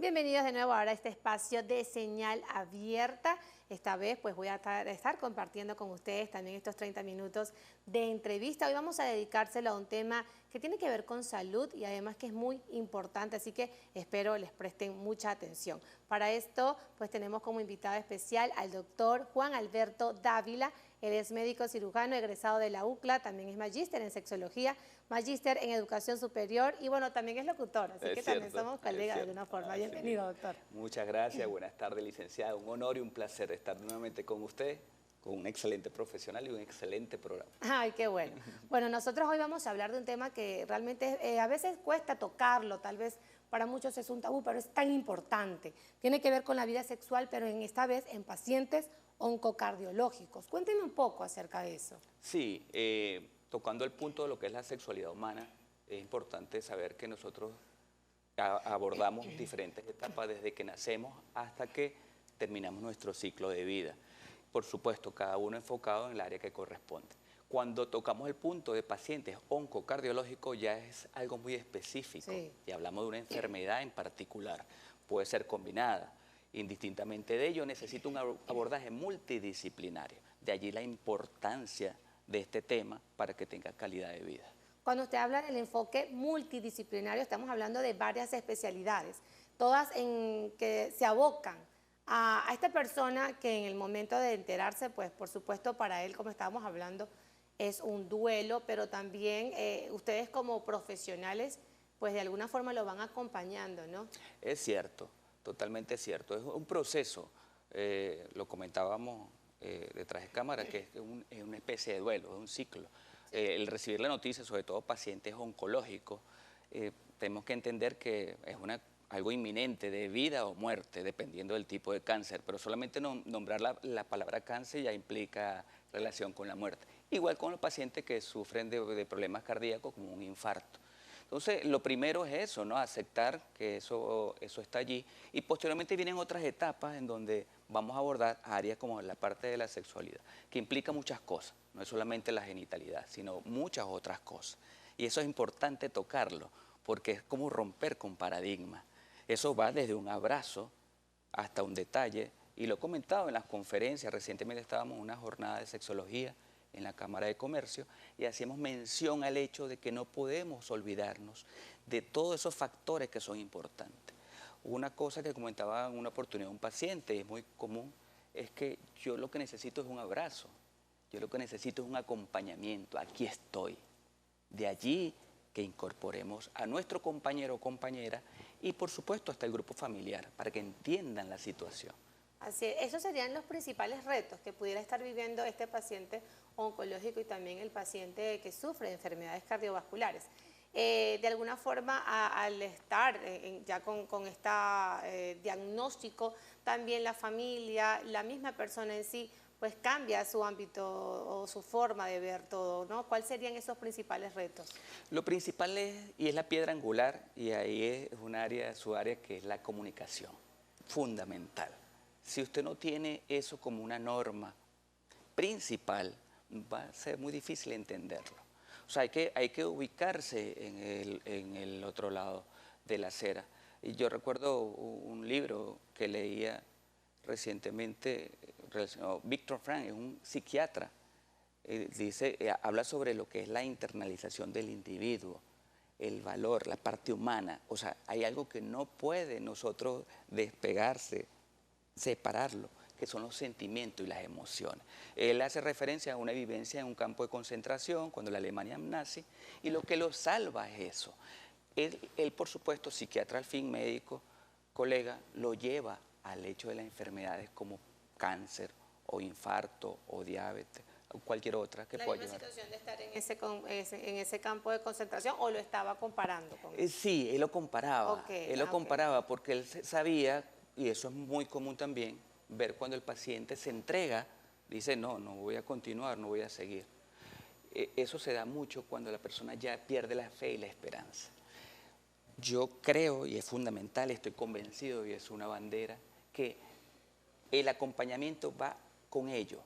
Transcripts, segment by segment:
Bienvenidos de nuevo ahora a este espacio de señal abierta. Esta vez pues voy a estar compartiendo con ustedes también estos 30 minutos de entrevista. Hoy vamos a dedicárselo a un tema que tiene que ver con salud y además que es muy importante, así que espero les presten mucha atención. Para esto pues tenemos como invitado especial al doctor Juan Alberto Dávila. Él es médico cirujano egresado de la UCLA, también es magíster en sexología, magíster en educación superior y bueno, también es locutor, así que también somos colegas de alguna forma. Bienvenido, doctor. Muchas gracias, buenas tardes, licenciada. Un honor y un placer estar nuevamente con usted, con un excelente profesional y un excelente programa. Ay, qué bueno. Bueno, nosotros hoy vamos a hablar de un tema que realmente a veces cuesta tocarlo, tal vez para muchos es un tabú, pero es tan importante. Tiene que ver con la vida sexual, pero esta vez en pacientes oncocardiológicos. Cuénteme un poco acerca de eso. Sí, tocando el punto de lo que es la sexualidad humana, es importante saber que nosotros abordamos diferentes etapas desde que nacemos hasta que terminamos nuestro ciclo de vida. Por supuesto, cada uno enfocado en el área que corresponde. Cuando tocamos el punto de pacientes oncocardiológicos ya es algo muy específico, sí, y hablamos de una enfermedad en particular. Puede ser combinada. Indistintamente de ello, necesita un abordaje multidisciplinario. De allí la importancia de este tema para que tenga calidad de vida. Cuando usted habla del enfoque multidisciplinario, estamos hablando de varias especialidades, todas en que se abocan a esta persona que en el momento de enterarse, pues por supuesto para él, como estábamos hablando, es un duelo, pero también ustedes como profesionales, pues de alguna forma lo van acompañando, ¿no? Es cierto, totalmente cierto. Es un proceso, lo comentábamos detrás de cámara, que es una especie de duelo, es un ciclo. El recibir la noticia, sobre todo pacientes oncológicos, tenemos que entender que es algo inminente de vida o muerte, dependiendo del tipo de cáncer, pero solamente nombrar la palabra cáncer ya implica relación con la muerte. Igual con los pacientes que sufren de problemas cardíacos como un infarto. Entonces, lo primero es eso, ¿no? Aceptar que eso está allí y posteriormente vienen otras etapas en donde vamos a abordar áreas como la parte de la sexualidad, que implica muchas cosas, no es solamente la genitalidad, sino muchas otras cosas. Y eso es importante tocarlo, porque es como romper con paradigmas. Eso va desde un abrazo hasta un detalle, y lo he comentado en las conferencias. Recientemente estábamos en una jornada de sexología en la Cámara de Comercio y hacíamos mención al hecho de que no podemos olvidarnos de todos esos factores que son importantes. Una cosa que comentaba en una oportunidad un paciente, es muy común, es que yo lo que necesito es un abrazo, yo lo que necesito es un acompañamiento, aquí estoy. De allí que incorporemos a nuestro compañero o compañera y por supuesto hasta el grupo familiar para que entiendan la situación. Así es, esos serían los principales retos que pudiera estar viviendo este paciente oncológico y también el paciente que sufre de enfermedades cardiovasculares. De alguna forma, al estar ya con este diagnóstico, también la familia, la misma persona en sí, pues cambia su ámbito o su forma de ver todo, ¿no? ¿Cuáles serían esos principales retos? Lo principal es la piedra angular, y ahí es su área que es la comunicación, fundamental. Si usted no tiene eso como una norma principal, va a ser muy difícil entenderlo. O sea, hay que ubicarse en el otro lado de la acera. Y yo recuerdo un libro que leía recientemente relacionado, Víctor Frank, es un psiquiatra, habla sobre lo que es la internalización del individuo, el valor, la parte humana. O sea, hay algo que no puede nosotros despegarse, separarlo, que son los sentimientos y las emociones. Él hace referencia a una vivencia en un campo de concentración cuando la Alemania nazi, y lo que lo salva es eso. Él, por supuesto, psiquiatra al fin, médico, colega, lo lleva al hecho de las enfermedades como cáncer o infarto o diabetes o cualquier otra que pueda llevar. ¿La misma situación de estar en ese campo de concentración o lo estaba comparando con eso? Sí, él lo comparaba. Okay, él lo comparaba porque él sabía, y eso es muy común también, ver cuando el paciente se entrega, dice no voy a continuar, no voy a seguir. Eso se da mucho cuando la persona ya pierde la fe y la esperanza. Yo creo, y es fundamental, estoy convencido, y es una bandera, que el acompañamiento va con ello,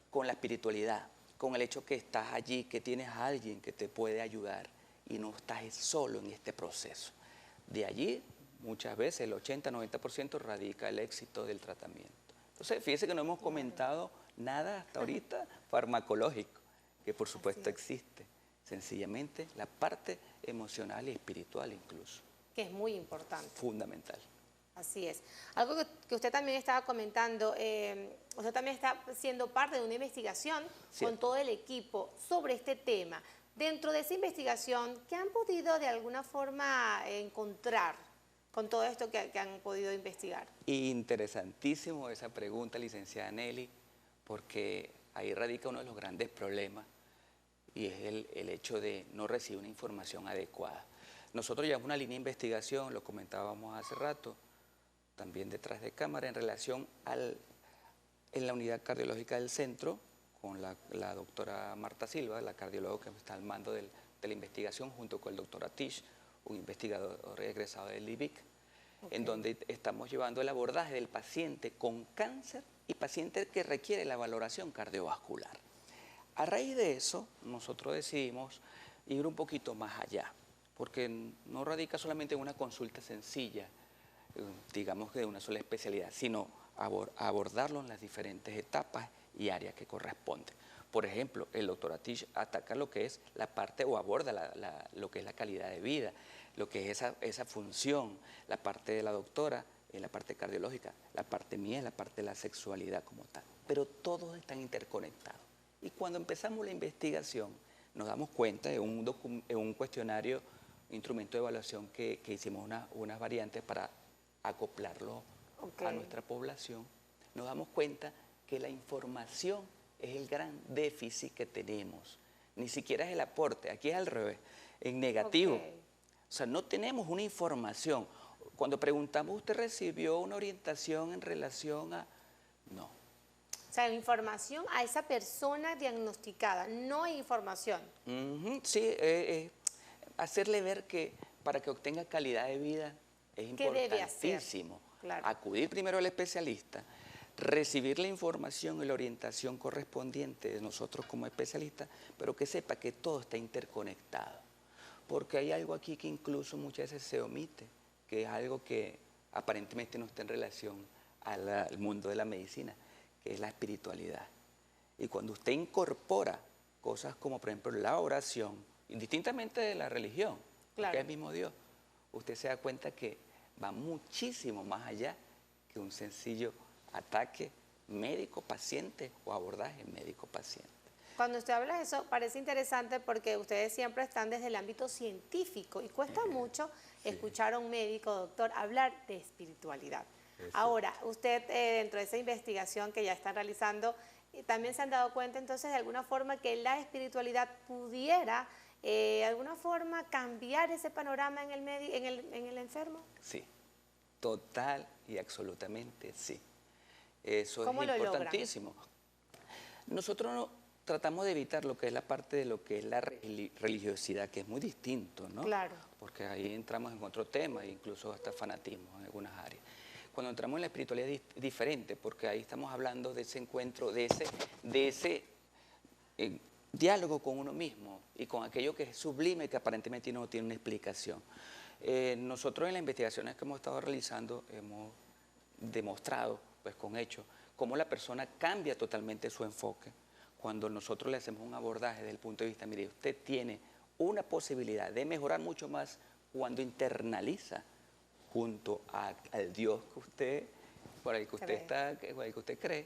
con la espiritualidad, con el hecho que estás allí, que tienes a alguien que te puede ayudar y no estás solo en este proceso. De allí muchas veces el 80-90% radica el éxito del tratamiento. Entonces, fíjese que no hemos comentado nada hasta ahorita farmacológico, que por supuesto existe. Sencillamente la parte emocional y espiritual incluso. Que es muy importante. Fundamental. Así es. Algo que usted también estaba comentando, usted también está siendo parte de una investigación con todo el equipo sobre este tema. Dentro de esa investigación, ¿qué han podido de alguna forma encontrar con todo esto que han podido investigar? Interesantísimo esa pregunta, licenciada Nelly, porque ahí radica uno de los grandes problemas y es el hecho de no recibir una información adecuada. Nosotros llevamos una línea de investigación, lo comentábamos hace rato, también detrás de cámara, en relación en la unidad cardiológica del centro, con la doctora Marta Silva, la cardióloga que está al mando de la investigación, junto con el doctor Atish, un investigador egresado del IBIC, en donde estamos llevando el abordaje del paciente con cáncer y paciente que requiere la valoración cardiovascular. A raíz de eso, nosotros decidimos ir un poquito más allá, porque no radica solamente en una consulta sencilla, digamos que de una sola especialidad, sino abordarlo en las diferentes etapas y áreas que corresponden. Por ejemplo, el doctor Atish ataca lo que es la parte o aborda lo que es la calidad de vida, lo que es esa función, la parte de la doctora, la parte cardiológica, la parte mía, la parte de la sexualidad como tal. Pero todos están interconectados. Y cuando empezamos la investigación, nos damos cuenta de un cuestionario, un instrumento de evaluación que hicimos unas variantes para acoplarlo a nuestra población, nos damos cuenta que la información es el gran déficit que tenemos. Ni siquiera es el aporte, aquí es al revés, en negativo. O sea, no tenemos una información. Cuando preguntamos, ¿usted recibió una orientación en relación a...? No. O sea, información a esa persona diagnosticada, no hay información. Sí, hacerle ver que para que obtenga calidad de vida es importantísimo. Claro. Acudir primero al especialista, recibir la información y la orientación correspondiente de nosotros como especialistas, pero que sepa que todo está interconectado. Porque hay algo aquí que incluso muchas veces se omite, que es algo que aparentemente no está en relación al mundo de la medicina, que es la espiritualidad. Y cuando usted incorpora cosas como, por ejemplo, la oración, indistintamente de la religión, porque es el mismo Dios, usted se da cuenta que va muchísimo más allá que un sencillo ataque médico-paciente o abordaje médico-paciente. Cuando usted habla de eso, parece interesante porque ustedes siempre están desde el ámbito científico y cuesta mucho escuchar a un médico, doctor, hablar de espiritualidad. Ahora, usted dentro de esa investigación que ya están realizando, también se han dado cuenta entonces de alguna forma que la espiritualidad pudiera de alguna forma cambiar ese panorama en el enfermo. Sí, total y absolutamente sí. Eso ¿Cómo es lo importantísimo. Nosotros tratamos de evitar lo que es la parte de lo que es la religiosidad, que es muy distinto, ¿no? Claro. Porque ahí entramos en otro tema, incluso hasta fanatismo en algunas áreas. Cuando entramos en la espiritualidad es diferente, porque ahí estamos hablando de ese encuentro, de ese diálogo con uno mismo y con aquello que es sublime, que aparentemente no tiene una explicación. Nosotros en las investigaciones que hemos estado realizando hemos demostrado, pues con hechos, cómo la persona cambia totalmente su enfoque cuando nosotros le hacemos un abordaje desde el punto de vista, mire, usted tiene una posibilidad de mejorar mucho más cuando internaliza junto al Dios que usted, por el que usted está, por el que usted cree,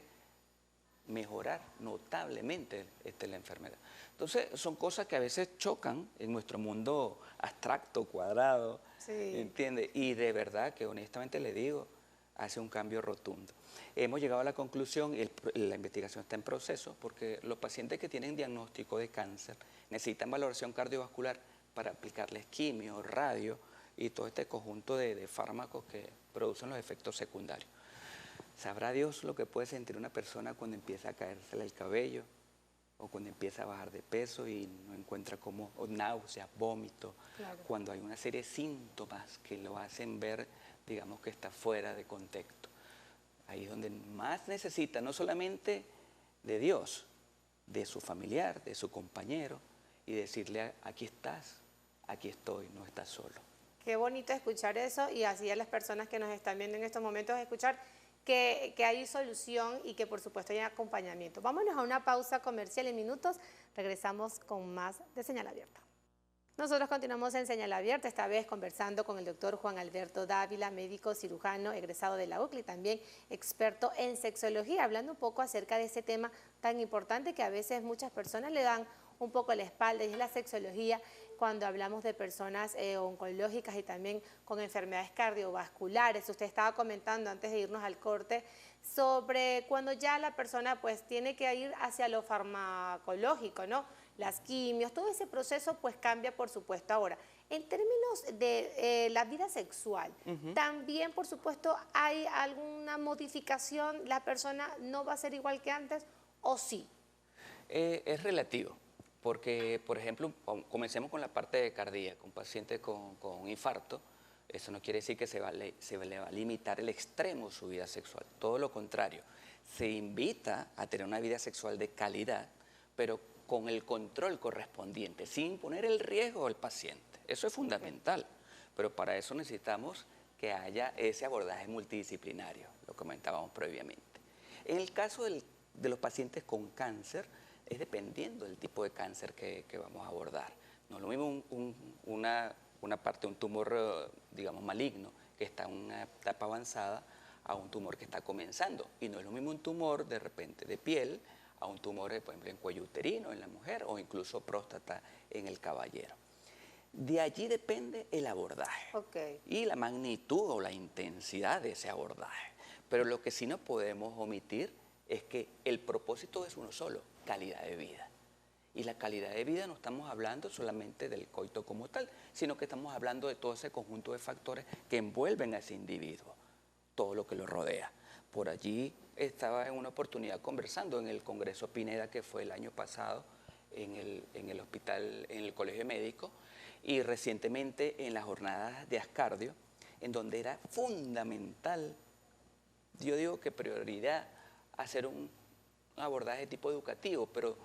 mejorar notablemente la enfermedad. Entonces, son cosas que a veces chocan en nuestro mundo abstracto, cuadrado, ¿entiende? Y de verdad que honestamente le digo, hace un cambio rotundo. Hemos llegado a la conclusión, y la investigación está en proceso, porque los pacientes que tienen diagnóstico de cáncer necesitan valoración cardiovascular para aplicarles quimio, radio y todo este conjunto de fármacos que producen los efectos secundarios. Sabrá Dios lo que puede sentir una persona cuando empieza a caérsele el cabello o cuando empieza a bajar de peso y no encuentra como náuseas, vómitos, cuando hay una serie de síntomas que lo hacen ver, digamos, que está fuera de contexto. Ahí es donde más necesita, no solamente de Dios, de su familiar, de su compañero, y decirle, aquí estás, aquí estoy, no estás solo. Qué bonito escuchar eso y así a las personas que nos están viendo en estos momentos escuchar que hay solución y que por supuesto hay acompañamiento. Vámonos a una pausa comercial en minutos, regresamos con más de Señal Abierta. Nosotros continuamos en Señal Abierta, esta vez conversando con el doctor Juan Alberto Dávila, médico cirujano, egresado de la UCLA y también experto en sexología, hablando un poco acerca de ese tema tan importante que a veces muchas personas le dan un poco la espalda, y es la sexología cuando hablamos de personas oncológicas y también con enfermedades cardiovasculares. Usted estaba comentando antes de irnos al corte sobre cuando ya la persona pues tiene que ir hacia lo farmacológico, ¿no? Las quimios, todo ese proceso pues cambia por supuesto ahora. En términos de la vida sexual, también por supuesto hay alguna modificación, la persona no va a ser igual que antes o sí. Es relativo, porque por ejemplo, comencemos con la parte de cardíaca, un paciente con infarto, eso no quiere decir que se le va a limitar el extremo su vida sexual, todo lo contrario, se invita a tener una vida sexual de calidad, pero con el control correspondiente, sin poner el riesgo al paciente. Eso es fundamental, pero para eso necesitamos que haya ese abordaje multidisciplinario, lo comentábamos previamente. En el caso de los pacientes con cáncer, es dependiendo del tipo de cáncer que vamos a abordar. No es lo mismo una parte, un tumor, digamos, maligno, que está en una etapa avanzada, a un tumor que está comenzando. Y no es lo mismo un tumor, de repente, de piel, a un tumor, por ejemplo, en cuello uterino en la mujer o incluso próstata en el caballero. De allí depende el abordaje y la magnitud o la intensidad de ese abordaje. Pero lo que sí no podemos omitir es que el propósito es uno solo, calidad de vida. Y la calidad de vida no estamos hablando solamente del coito como tal, sino que estamos hablando de todo ese conjunto de factores que envuelven a ese individuo, todo lo que lo rodea. Por allí estaba en una oportunidad conversando en el Congreso Pineda, que fue el año pasado en el hospital, en el Colegio Médico, y recientemente en las jornadas de Ascardio, en donde era fundamental, yo digo que prioridad, hacer un abordaje tipo educativo, pero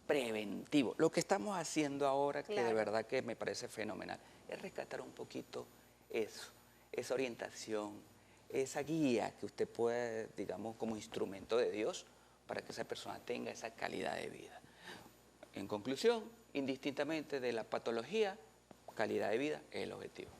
preventivo. Lo que estamos haciendo ahora, que de verdad que me parece fenomenal, es rescatar un poquito eso, esa orientación, esa guía que usted puede, digamos, como instrumento de Dios para que esa persona tenga esa calidad de vida. En conclusión, indistintamente de la patología, calidad de vida es el objetivo.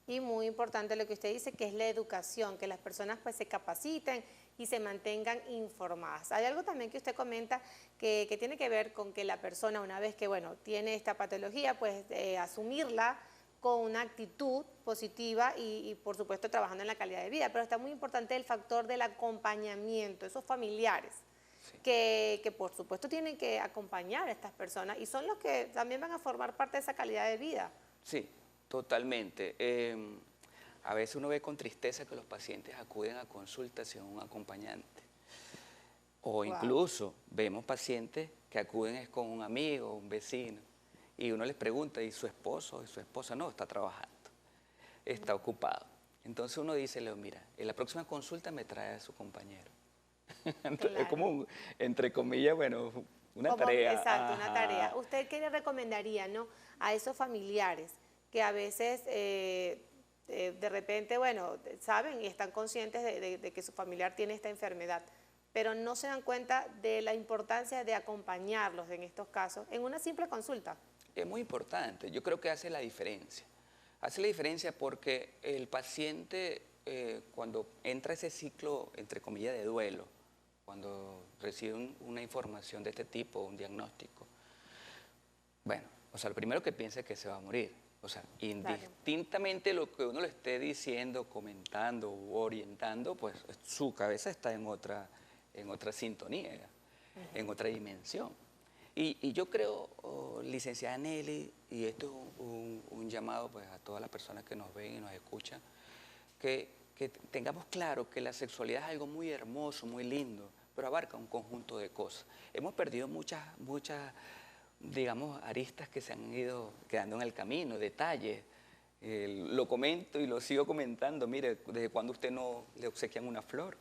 Y muy importante lo que usted dice, que es la educación, que las personas pues se capaciten y se mantengan informadas. Hay algo también que usted comenta que tiene que ver con que la persona, una vez que, bueno, tiene esta patología, pues asumirla con una actitud positiva y por supuesto trabajando en la calidad de vida, pero está muy importante el factor del acompañamiento, esos familiares que por supuesto tienen que acompañar a estas personas y son los que también van a formar parte de esa calidad de vida. Sí, totalmente. A veces uno ve con tristeza que los pacientes acuden a consultas sin un acompañante. O incluso vemos pacientes que acuden con un amigo, un vecino, y uno les pregunta, ¿y su esposo y su esposa? No, está trabajando, está ocupado. Entonces uno dice, mira, en la próxima consulta me trae a su compañero. Es como, entre comillas, bueno, una tarea. Exacto, una tarea. ¿Usted qué le recomendaría, no, a esos familiares que a veces de repente, bueno, saben y están conscientes de que su familiar tiene esta enfermedad, pero no se dan cuenta de la importancia de acompañarlos en estos casos en una simple consulta? Es muy importante, yo creo que hace la diferencia. Hace la diferencia porque el paciente, cuando entra ese ciclo, entre comillas, de duelo, cuando recibe una información de este tipo, un diagnóstico, bueno, o sea, lo primero que piensa es que se va a morir. O sea, indistintamente lo que uno le esté diciendo, comentando u orientando, pues su cabeza está en otra sintonía, en otra dimensión. Y yo creo, licenciada Nelly, y esto es un llamado pues, a todas las personas que nos ven y nos escuchan, que tengamos claro que la sexualidad es algo muy hermoso, muy lindo, pero abarca un conjunto de cosas. Hemos perdido muchas, digamos, aristas que se han ido quedando en el camino, detalles. Lo comento y lo sigo comentando. Mire, ¿desde cuándo usted no le obsequian una flor,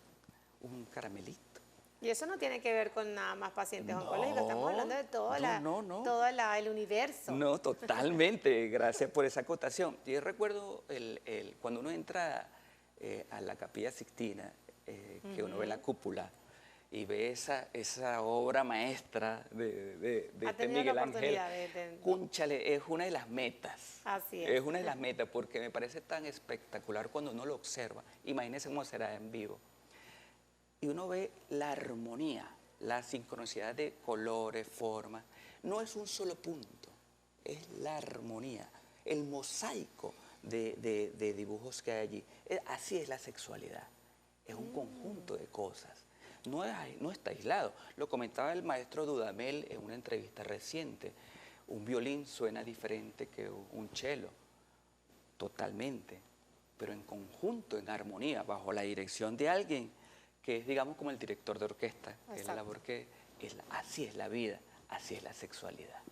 un caramelito? Y eso no tiene que ver con nada más pacientes oncológicos, estamos hablando de todo el universo. No, totalmente, gracias por esa acotación. Yo recuerdo cuando uno entra a la Capilla Sixtina, que uno ve la cúpula y ve esa obra maestra de este Miguel Ángel, cúnchale, es una de las metas. Así es. Es una de las metas porque me parece tan espectacular cuando uno lo observa. Imagínense cómo será en vivo. Y uno ve la armonía, la sincronicidad de colores, formas. No es un solo punto, es la armonía, el mosaico de dibujos que hay allí. Así es la sexualidad, es un conjunto de cosas. No está aislado. Lo comentaba el maestro Dudamel en una entrevista reciente. Un violín suena diferente que un cello, totalmente, pero en conjunto, en armonía, bajo la dirección de alguien que es, digamos, como el director de orquesta, que es la labor que así es la vida, así es la sexualidad,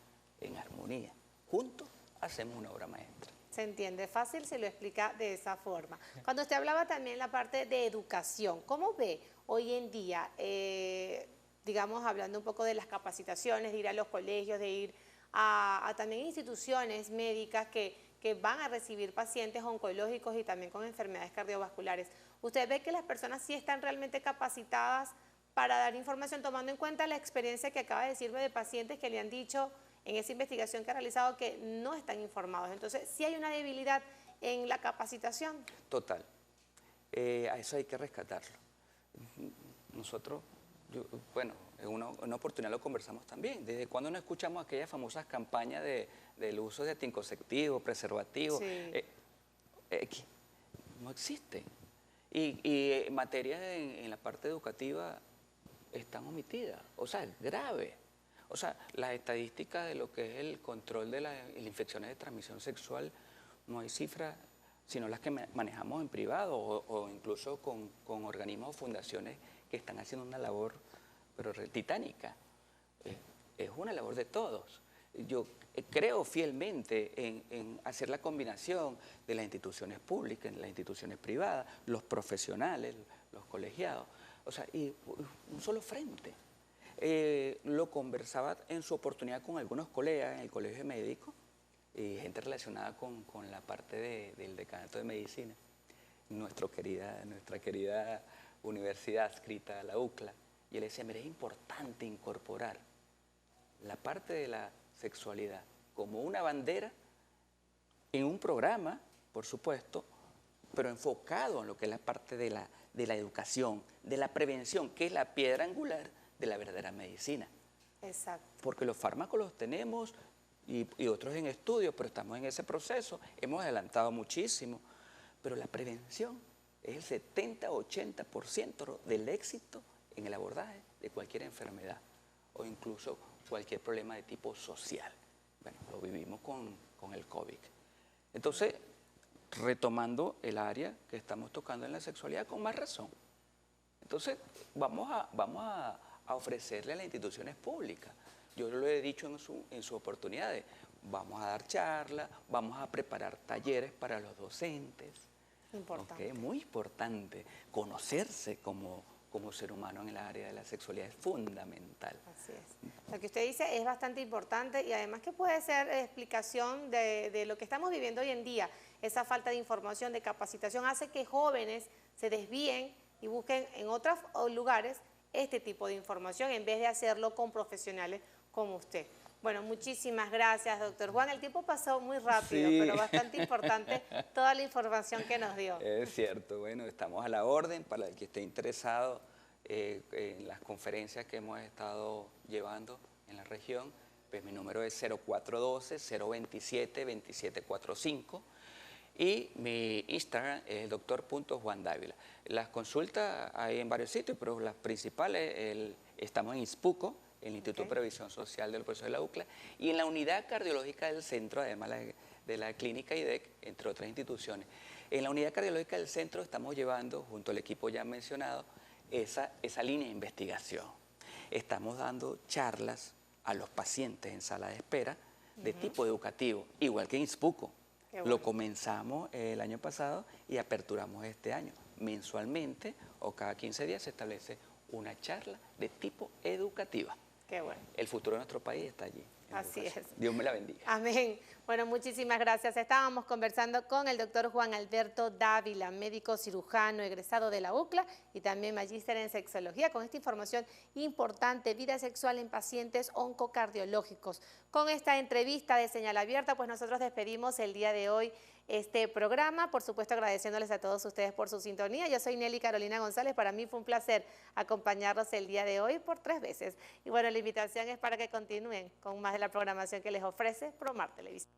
en armonía. Juntos hacemos una obra maestra. Se entiende fácil si lo explica de esa forma. Cuando usted hablaba también la parte de educación, ¿cómo ve hoy en día, digamos, hablando un poco de las capacitaciones, de ir a los colegios, de ir a también instituciones médicas que van a recibir pacientes oncológicos y también con enfermedades cardiovasculares? ¿Usted ve que las personas sí están realmente capacitadas para dar información, tomando en cuenta la experiencia que acaba de decirme de pacientes que le han dicho en esa investigación que ha realizado que no están informados? Entonces, ¿sí hay una debilidad en la capacitación? Total. A eso hay que rescatarlo. Nosotros, bueno, en una oportunidad lo conversamos también. ¿Desde cuándo no escuchamos aquellas famosas campañas del uso de anticonceptivos, preservativos? Sí. No existen. Y materias en la parte educativa están omitidas. O sea, es grave. O sea, las estadísticas de lo que es el control de las infecciones de transmisión sexual, no hay cifras, sino las que manejamos en privado o incluso con organismos o fundaciones que están haciendo una labor, pero titánica. Es una labor de todos. Yo creo fielmente en hacer la combinación de las instituciones públicas, las instituciones privadas, los profesionales, los colegiados, o sea, y un solo frente. Lo conversaba en su oportunidad con algunos colegas en el colegio médico y gente relacionada con la parte del decanato de medicina, nuestra querida universidad adscrita a la UCLA. Y él decía, mira, es importante incorporar la parte de la sexualidad como una bandera en un programa, por supuesto, pero enfocado en lo que es la parte de la educación, de la prevención, que es la piedra angular de la verdadera medicina. Exacto. Porque los fármacos los tenemos y otros en estudio, pero estamos en ese proceso, hemos adelantado muchísimo, pero la prevención es el 70-80% del éxito en el abordaje de cualquier enfermedad o incluso cualquier problema de tipo social. Bueno, lo vivimos con el COVID. Entonces, retomando el área que estamos tocando en la sexualidad con más razón. Entonces, vamos a ofrecerle a las instituciones públicas. Yo lo he dicho en sus oportunidades. Vamos a dar charlas, vamos a preparar talleres para los docentes. Importante. Okay, muy importante. Conocerse como ser humano en el área de la sexualidad es fundamental. Así es. Lo que usted dice es bastante importante y además que puede ser explicación de lo que estamos viviendo hoy en día. Esa falta de información, de capacitación, hace que jóvenes se desvíen y busquen en otros lugares este tipo de información en vez de hacerlo con profesionales como usted. Bueno, muchísimas gracias, doctor Juan. El tiempo pasó muy rápido, sí, pero bastante importante toda la información que nos dio. Es cierto. Bueno, estamos a la orden para el que esté interesado en las conferencias que hemos estado llevando en la región. Pues mi número es 0412-027-2745 y mi Instagram es doctor.juandávila. Las consultas hay en varios sitios, pero las principales, estamos en ISPUCO, el Instituto de Previsión Social del Profesor de la UCLA, y en la unidad cardiológica del centro, además de la clínica IDEC, entre otras instituciones. En la unidad cardiológica del centro estamos llevando, junto al equipo ya mencionado, esa línea de investigación. Estamos dando charlas a los pacientes en sala de espera de tipo educativo, igual que en ISPUCO. Bueno. Lo comenzamos el año pasado y aperturamos este año. Mensualmente o cada 15 días se establece una charla de tipo educativa. Qué bueno. El futuro de nuestro país está allí. Así es. Dios me la bendiga. Amén. Bueno, muchísimas gracias. Estábamos conversando con el doctor Juan Alberto Dávila, médico cirujano egresado de la UCLA y también magíster en sexología, con esta información importante, vida sexual en pacientes oncocardiológicos. Con esta entrevista de Señal Abierta, pues nosotros despedimos el día de hoy este programa, por supuesto agradeciéndoles a todos ustedes por su sintonía. Yo soy Nelly Carolina González, para mí fue un placer acompañarlos el día de hoy por 3 veces. Y bueno, la invitación es para que continúen con más de la programación que les ofrece Promar Televisión.